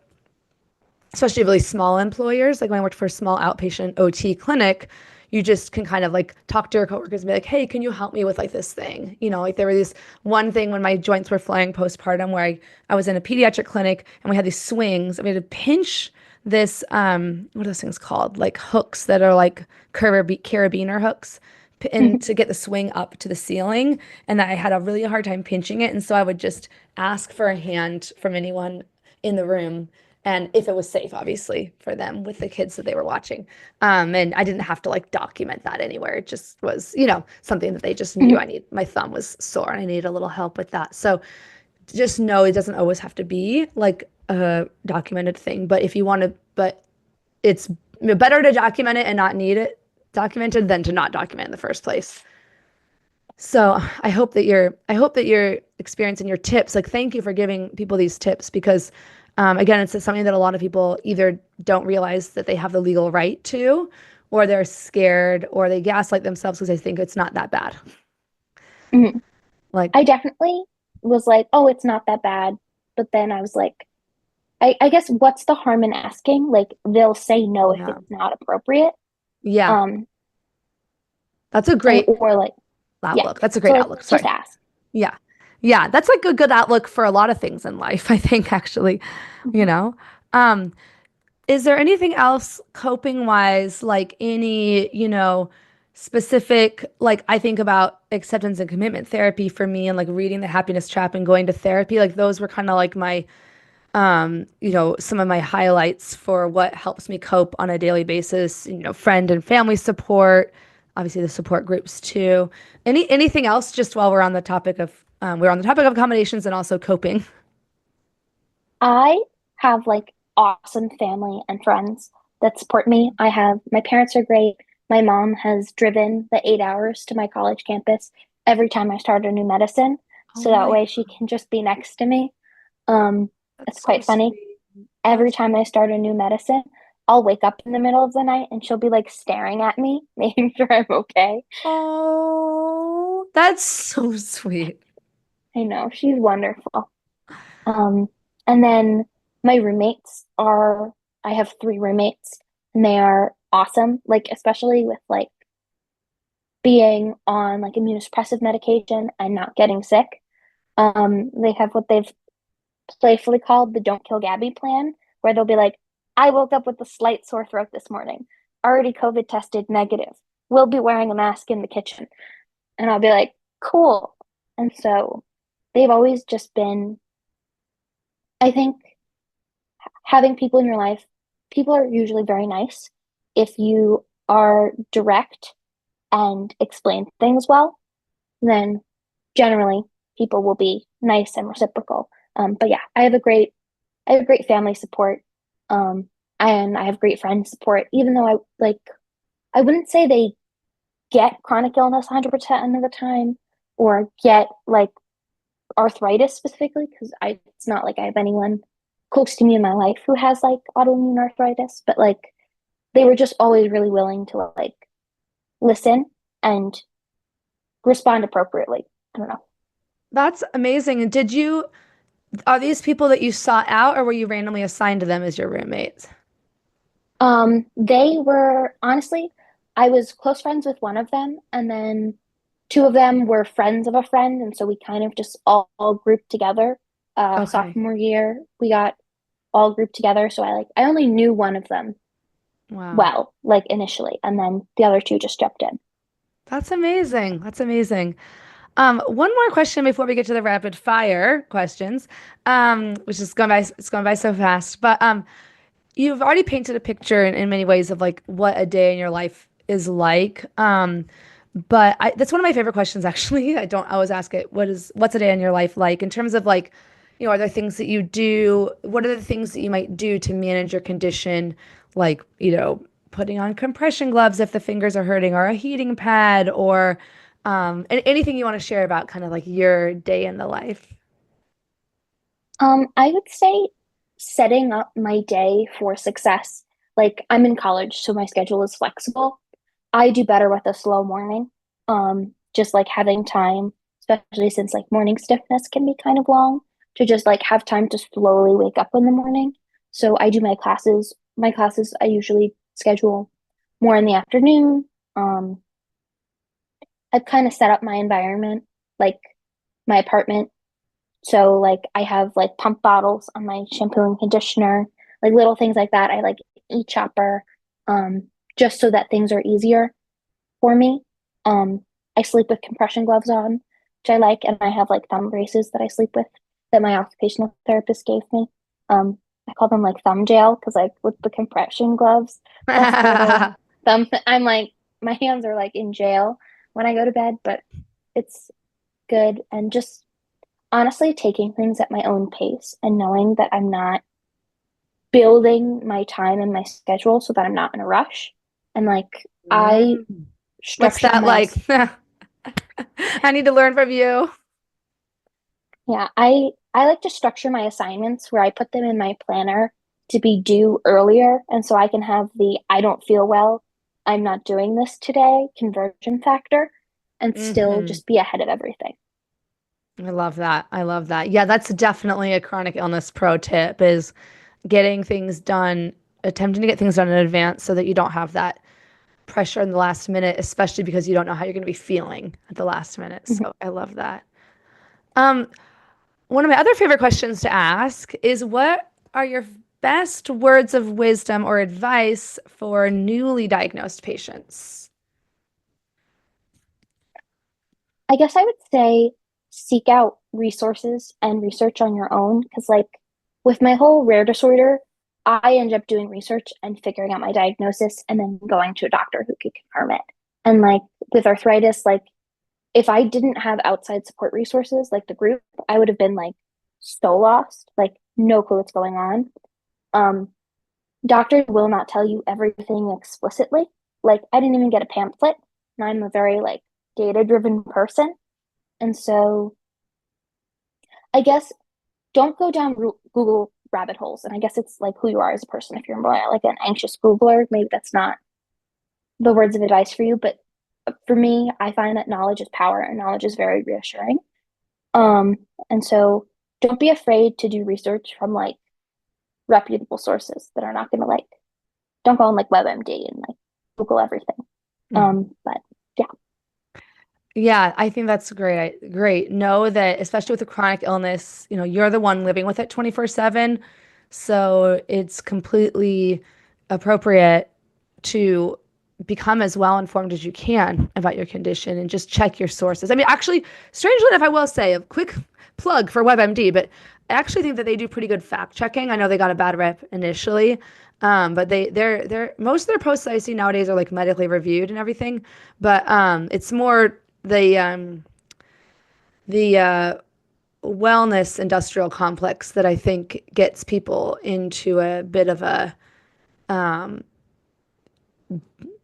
especially really small employers, like when I worked for a small outpatient OT clinic, you just can kind of like talk to your coworkers and be like, hey, can you help me with like this thing? Like there was this one thing when my joints were flaring postpartum where I was in a pediatric clinic and we had these swings and we had to pinch this, what are those things called? Like hooks that are like carabiner hooks and to get the swing up to the ceiling. And I had a really hard time pinching it. And so I would just ask for a hand from anyone in the room and if it was safe, obviously, for them with the kids that they were watching. And I didn't have to like document that anywhere. It just was, something that they just knew my thumb was sore and I needed a little help with that. So just know it doesn't always have to be like a documented thing, but if you want to, but it's better to document it and not need it documented than to not document in the first place. So I hope that your experience and your tips, like thank you for giving people these tips because again, it's something that a lot of people either don't realize that they have the legal right to, or they're scared, or they gaslight themselves because they think it's not that bad. Like, I definitely was like, oh, it's not that bad. But then I was like, I guess what's the harm in asking? Like they'll say no if yeah, it's not appropriate. yeah, Um, that's a and great or like, yeah. outlook. That's a So great like outlook. just Sorry. ask. Yeah. Yeah, that's like a good outlook for a lot of things in life, I think, actually, you Mhm. know. Um, Is there anything else coping wise, like any, specific, like I think about acceptance and commitment therapy for me and like reading The Happiness Trap and going to therapy, like those were kind of like my, some of my highlights for what helps me cope on a daily basis, friend and family support, obviously the support groups too. Anything else just while we're on the topic of accommodations and also coping. I have like awesome family and friends that support me. I have my parents are great. My mom has driven the 8 hours to my college campus every time I start a new medicine, Oh so that my way she can just be next to me. Um, That's it's so quite funny. sweet. Every That's time I start a new medicine, I'll wake up in the middle of the night and she'll be like staring at me, making sure I'm okay. Oh, that's so sweet. I know, she's wonderful. Um, and then my roommates are, I have three roommates and they are awesome. Like, especially with like being on like immunosuppressive medication and not getting sick. They have what they've playfully called the Don't Kill Gabby plan, where they'll be like, I woke up with a slight sore throat this morning, already COVID tested negative. We'll be wearing a mask in the kitchen. And I'll be like, cool. And so they've always just been, I think, having people in your life, people are usually very nice if you are direct and explain things well. then generally people will be nice and reciprocal. But yeah, I have great family support. Um, and I have great friend support, even though I wouldn't say they get chronic illness 100% of the time or get like arthritis specifically, because it's not like I have anyone close to me in my life who has like autoimmune arthritis, but like they were just always really willing to like listen and respond appropriately. I don't know. That's amazing. And are these people that you sought out or were you randomly assigned to them as your roommates? They were honestly, I was close friends with one of them, and then two of them were friends of a friend, and so we kind of just all grouped together. Okay. Sophomore year, we got all grouped together, so I only knew one of them Wow. well, like initially, and then the other two just jumped in. That's amazing. That's amazing. One more question before we get to the rapid fire questions, which is going by, it's going by so fast. But you've already painted a picture in many ways of like what a day in your life is like. That's one of my favorite questions, actually. I don't always ask it. What's a day in your life like in terms of like, are there things that you do? What are the things that you might do to manage your condition? Like, putting on compression gloves if the fingers are hurting, or a heating pad, or anything you want to share about kind of like your day in the life. I would say setting up my day for success. Like I'm in college, so my schedule is flexible. I do better with a slow morning. Just like having time, especially since like morning stiffness can be kind of long, to just like have time to slowly wake up in the morning. So I do my classes. My classes I usually schedule more in the afternoon. Um, I've kind of set up my environment, like my apartment. So like I have like pump bottles on my shampoo and conditioner, like little things like that. I like e-chopper, um, just so that things are easier for me. Um, I sleep with compression gloves on, which I like, and I have like thumb braces that I sleep with that my occupational therapist gave me. I call them like thumb jail because like with the compression gloves plus the little thumb, I'm like my hands are like in jail when I go to bed, but it's good and just honestly taking things at my own pace and knowing that I'm not building my time and my schedule so that I'm not in a rush. And like I Mm. What's structure that my like? I need to learn from you. yeah, I like to structure my assignments where I put them in my planner to be due earlier and so I can have the I don't feel well, I'm not doing this today conversion factor and still Hmm. just be ahead of everything. I love that. I love that. Yeah, that's definitely a chronic illness pro tip is getting things done, attempting to get things done in advance so that you don't have that pressure in the last minute, especially because you don't know how you're going to be feeling at the last minute. Mhm. So I love that. Um, One of my other favorite questions to ask is what are your best words of wisdom or advice for newly diagnosed patients? I guess I would say seek out resources and research on your own because, like, with my whole rare disorder, I ended up doing research and figuring out my diagnosis and then going to a doctor who could confirm it. And, like, with arthritis, like, if I didn't have outside support resources like the group, I would have been like so lost, like, no clue what's going on. Um, Doctors will not tell you everything explicitly. Like, I didn't even get a pamphlet, and I'm a very, like, data driven person. And so I guess don't go down Google rabbit holes. And I guess it's like who you are as a person. If you're more like an anxious Googler, maybe that's not the words of advice for you. But for me, I find that knowledge is power and knowledge is very reassuring. Um, and so don't be afraid to do research from like reputable sources that are not going to like, don't go on like WebMD and like Google everything. Mhm. But yeah. Yeah, I think that's great. Great. Know that, especially with a chronic illness, you're the one living with it 24/7. So it's completely appropriate to become as well informed as you can about your condition and just check your sources. I mean, actually, strangely enough, I will say a quick plug for WebMD, but I actually think that they do pretty good fact checking. I know they got a bad rep initially, but they're most of their posts I see nowadays are like medically reviewed and everything. But it's more the the wellness industrial complex that I think gets people into a bit of a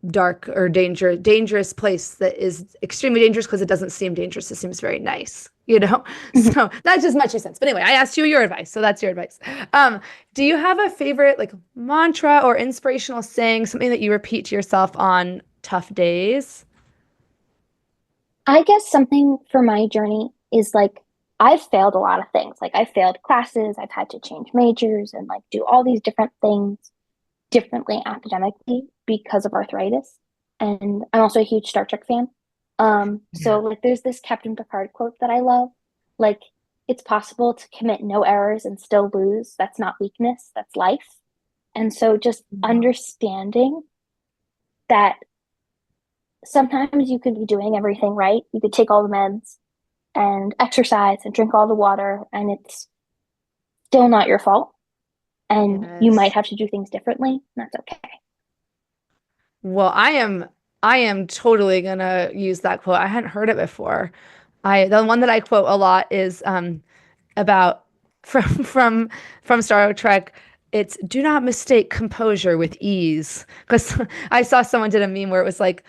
dark or dangerous place that is extremely dangerous because it doesn't seem dangerous. It seems very nice, you know? Mhm. So that's just my 2 cents. But anyway, I asked you your advice, so that's your advice. Um, do you have a favorite like mantra or inspirational saying, something that you repeat to yourself on tough days? I guess something for my journey is like I've failed a lot of things. Like I failed classes, I've had to change majors and like do all these different things differently academically because of arthritis. And I'm also a huge Star Trek fan. So Yeah. like there's this Captain Picard quote that I love. Like it's possible to commit no errors and still lose. That's not weakness, that's life. And so just understanding that sometimes you could be doing everything right. You could take all the meds and exercise and drink all the water, and it's still not your fault. And you might Yes. have to do things differently. And that's okay. Well, I am totally gonna use that quote. I hadn't heard it before. The one that I quote a lot is about from from Star Trek. It's do not mistake composure with ease. Because I saw someone did a meme where it was like,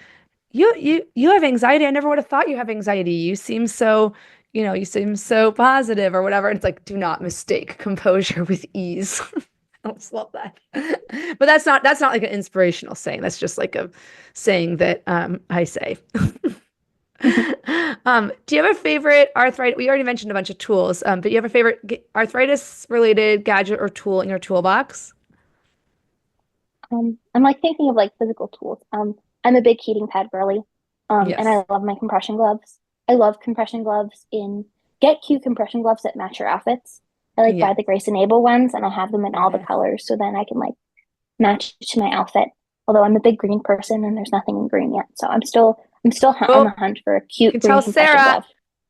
you have anxiety. I never would have thought you have anxiety. You seem so, you seem so positive or whatever. It's like, do not mistake composure with ease. I just love that. But that's not like an inspirational saying. That's just like a saying that I say. Do you have a favorite arthritis? We already mentioned a bunch of tools, but you have a favorite arthritis related gadget or tool in your toolbox? I'm like thinking of like physical tools. I'm a big heating pad girly. And Yes. I love my compression gloves. I love compression gloves in get cute compression gloves that match your outfits. I like Yeah. buy the Grace Enable ones and I have them in all the Yes. colors so then I can like match to my outfit. Although I'm a big green person and there's nothing in green yet. So I'm still on the Oh, hunt for a you cute can green tell compression Sarah. glove.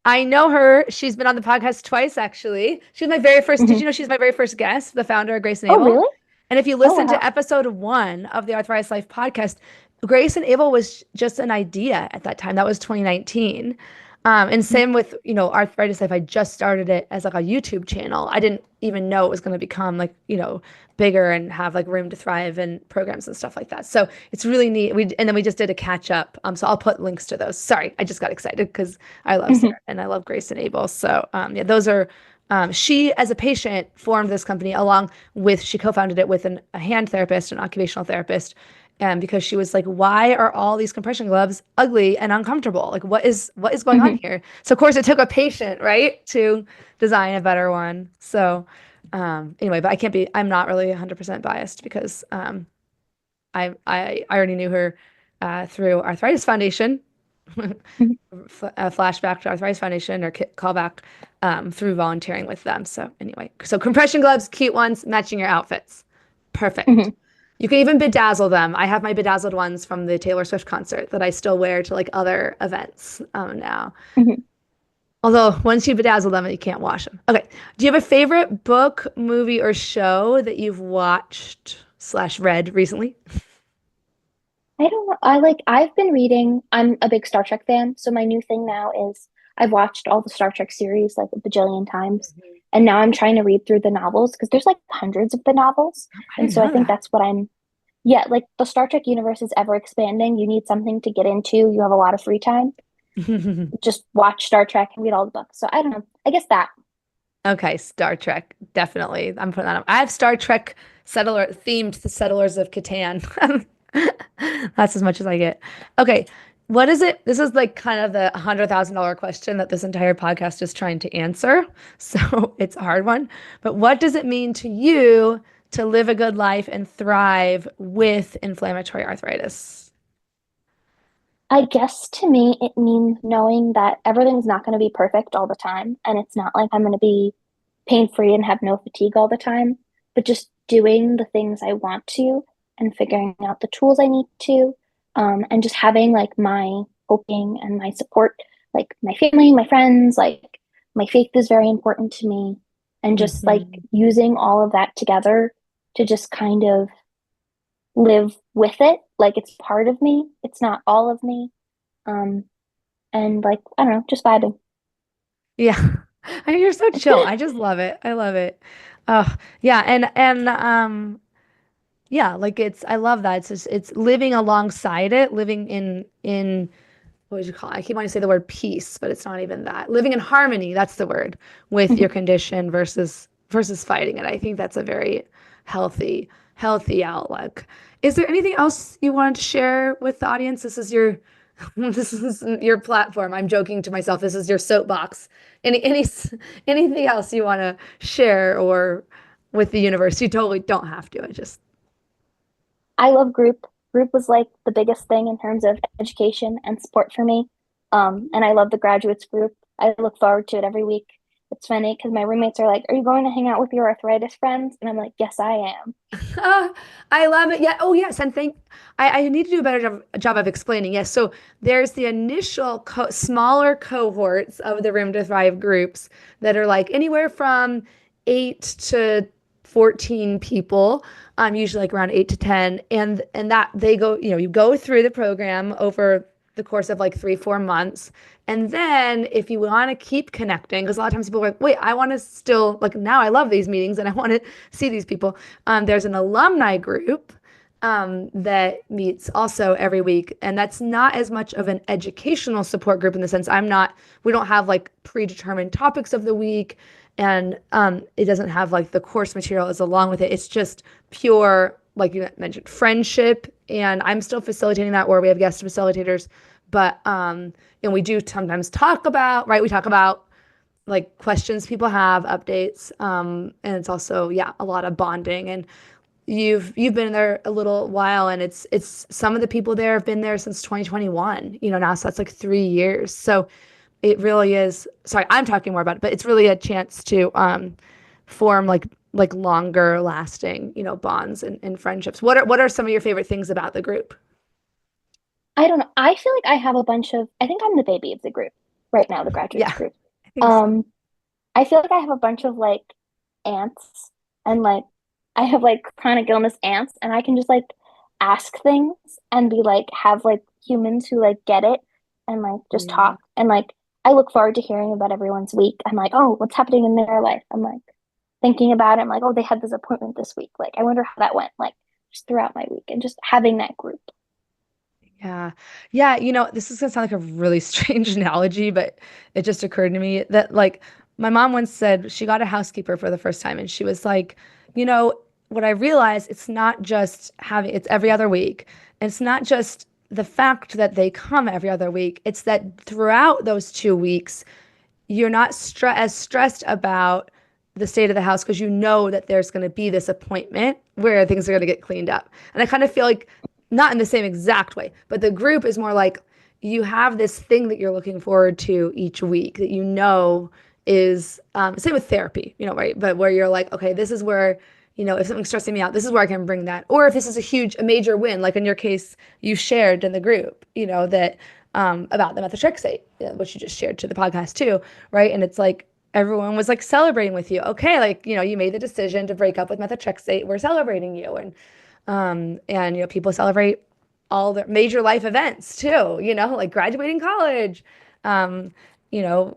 I know her. She's been on the podcast twice, actually. She was my very first. Did Hmm. you know she's my very first guest, the founder of Grace and Oh, Abel? really? And if you Oh, listen to wow. episode 1 of the Arthritis Life podcast, Grace and Abel was just an idea at that time. That was 2019. And Mhm. same with, Arthritis Life. I just started it as like a YouTube channel. I didn't even know it was going to become like, bigger and have like room to thrive and programs and stuff like that. So it's really neat. And then we just did a catch up. So I'll put links to those. Sorry, I just got excited because I love Sarah and I love Grace and Abel. So yeah, those are she, as a patient, formed this company along with, she co-founded it with a hand therapist, an occupational therapist, because she was like, why are all these compression gloves ugly and uncomfortable? Like, what is going on Hmm. here? So of course it took a patient, right, to design a better one. So anyway, but I'm not really 100% biased because I already knew her through Arthritis Foundation, a flashback to Arthritis Foundation or callback through volunteering with them. So anyway, so compression gloves, cute ones, matching your outfits. Perfect. Hmm. You can even bedazzle them. I have my bedazzled ones from the Taylor Swift concert that I still wear to like other events now. Hmm. Although once you bedazzle them, you can't wash them. Okay. Do you have a favorite book, movie, or show that you've watched slash read recently? I don't know. I've been reading, I'm a big Star Trek fan. So my new thing now is I've watched all the Star Trek series like a bajillion times. And now I'm trying to read through the novels because there's like hundreds of the novels. I And didn't so I know think that. that's what yeah, like the Star Trek universe is ever expanding. You need something to get into. You have a lot of free time. Just watch Star Trek and read all the books. So I don't know. I guess that. Okay, Star Trek, definitely. I'm putting that on. I have Star Trek settler themed the Settlers of Catan. That's as much as I get. Okay, what is it? This is like kind of the $100,000 question that this entire podcast is trying to answer. So it's a hard one. But what does it mean to you to live a good life and thrive with inflammatory arthritis? I guess to me, it means knowing that everything's not going to be perfect all the time. And it's not like I'm going to be pain free and have no fatigue all the time, but just doing the things I want to and figuring out the tools I need to, and just having like my coping and my support, like my family, my friends, like my faith is very important to me. And just like Mhm. using all of that together to just kind of live with it. Like it's part of me, it's not all of me. Um, and like, I don't know, just vibing. Yeah. I mean, you're so chill. I just love it. I love it. Oh, yeah. Yeah, like I love that. It's just, it's living alongside it, living in what would you call it? I keep wanting to say the word peace, but it's not even that. Living in harmony, that's the word, with your condition versus fighting it. I think that's a very healthy outlook. Is there anything else you wanted to share with the audience? This is your this is your platform. I'm joking to myself. This is your soapbox. Anything else you want to share or with the universe? You totally don't have to. I just I love group. Group was like the biggest thing in terms of education and support for me. And I love the graduates group. I look forward to it every week. It's funny because my roommates are like, "Are you going to hang out with your arthritis friends?" And I'm like, "Yes, I am." Ah, I love it. Yeah. Oh, yes. And I need to do a better job of explaining. Yes. So there's the initial smaller cohorts of the Room to Thrive groups that are like anywhere from 8 to 14 people, usually like around 8 to 10. And that they go, you go through the program over the course of like 3, 4 months. And then if you want to keep connecting, because a lot of times people are like, wait, I want to still, like, now I love these meetings and I want to see these people. There's an alumni group that meets also every week. And that's not as much of an educational support group in the sense we don't have like predetermined topics of the week. And it doesn't have like the course material is along with it. It's just pure, like you mentioned, friendship. And I'm still facilitating that, where we have guest facilitators. But and we do sometimes talk about, right? We talk about like questions people have, updates, and it's also, yeah, a lot of bonding. And you've been there a little while, and it's some of the people there have been there since 2021, now, so that's like 3 years. So it really is, sorry, I'm talking more about it, but it's really a chance to form like longer lasting, bonds and friendships. What are some of your favorite things about the group? I don't know. I feel like I have a bunch of, I think I'm the baby of the group right now, the graduates Yeah, group. I think so. Um, I feel like I have a bunch of like aunts and like I have like chronic illness aunts and I can just like ask things and be like have like humans who like get it and like just Yeah. talk and like I look forward to hearing about everyone's week. I'm like, oh, what's happening in their life? I'm like thinking about it. I'm like, oh, they had this appointment this week. Like, I wonder how that went. Like, just throughout my week and just having that group. Yeah. Yeah, this is gonna sound like a really strange analogy, but it just occurred to me that, like, my mom once said she got a housekeeper for the first time, and she was like, what I realized, it's not just it's every other week. And it's not just the fact that they come every other week. It's that throughout those 2 weeks, you're not as stressed about the state of the house because you know that there's going to be this appointment where things are going to get cleaned up. And I kind of feel like, not in the same exact way, but the group is more like you have this thing that you're looking forward to each week that is same with therapy, right? But where you're like, okay, this is where, if something's stressing me out, this is where I can bring that. Or if this is a major win, like in your case, you shared in the group, that about the methotrexate, which you just shared to the podcast too, right? And it's like everyone was like celebrating with you. Okay, like you made the decision to break up with methotrexate. We're celebrating you, and people celebrate all their major life events too. Like graduating college, um, you know,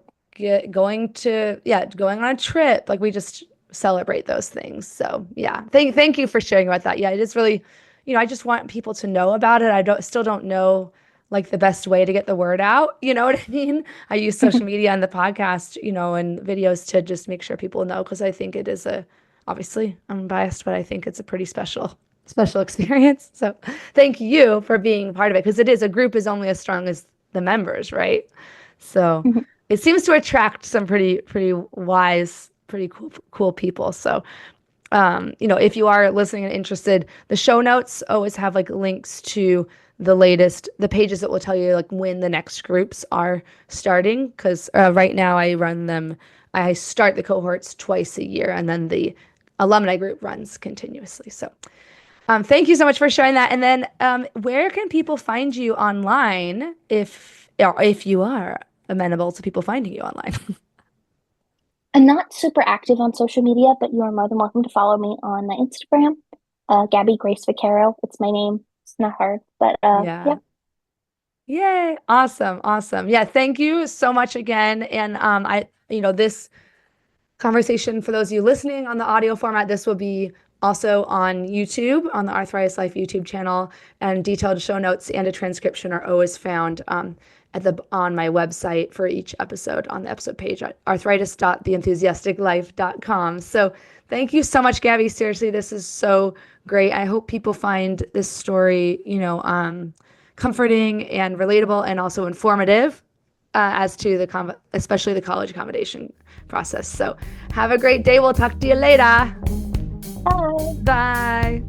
going on a trip. Like we just celebrate those things. So yeah, thank you for sharing about that. Yeah, it is really, I just want people to know about it. I still don't know like the best way to get the word out. You know what I mean? I use social media and the podcast, and videos to just make sure people know, because I think it is obviously I'm biased, but I think it's a pretty special experience. So thank you for being part of it, because a group is only as strong as the members, right? So it seems to attract some pretty wise, pretty cool people. So if you are listening and interested, the show notes always have like links to the pages that will tell you like when the next groups are starting. Because right now I start the cohorts twice a year, and then the alumni group runs continuously. So thank you so much for sharing that. And then where can people find you online if you are amenable to people finding you online? I'm not super active on social media, but you are more than welcome to follow me on Instagram. Gabi Grace Vaquero. It's my name. It's not hard, but yeah. Yeah. Yay. Awesome. Awesome. Yeah. Thank you so much again. And this conversation, for those of you listening on the audio format, this will be also on YouTube, on the Arthritis Life YouTube channel, and detailed show notes and a transcription are always found on my website for each episode on the episode page at arthritis.theenthusiasticlife.com. So thank you so much, Gabi. Seriously, this is so great. I hope people find this story, comforting and relatable and also informative as to especially the college accommodation process. So have a great day. We'll talk to you later. Bye. Bye.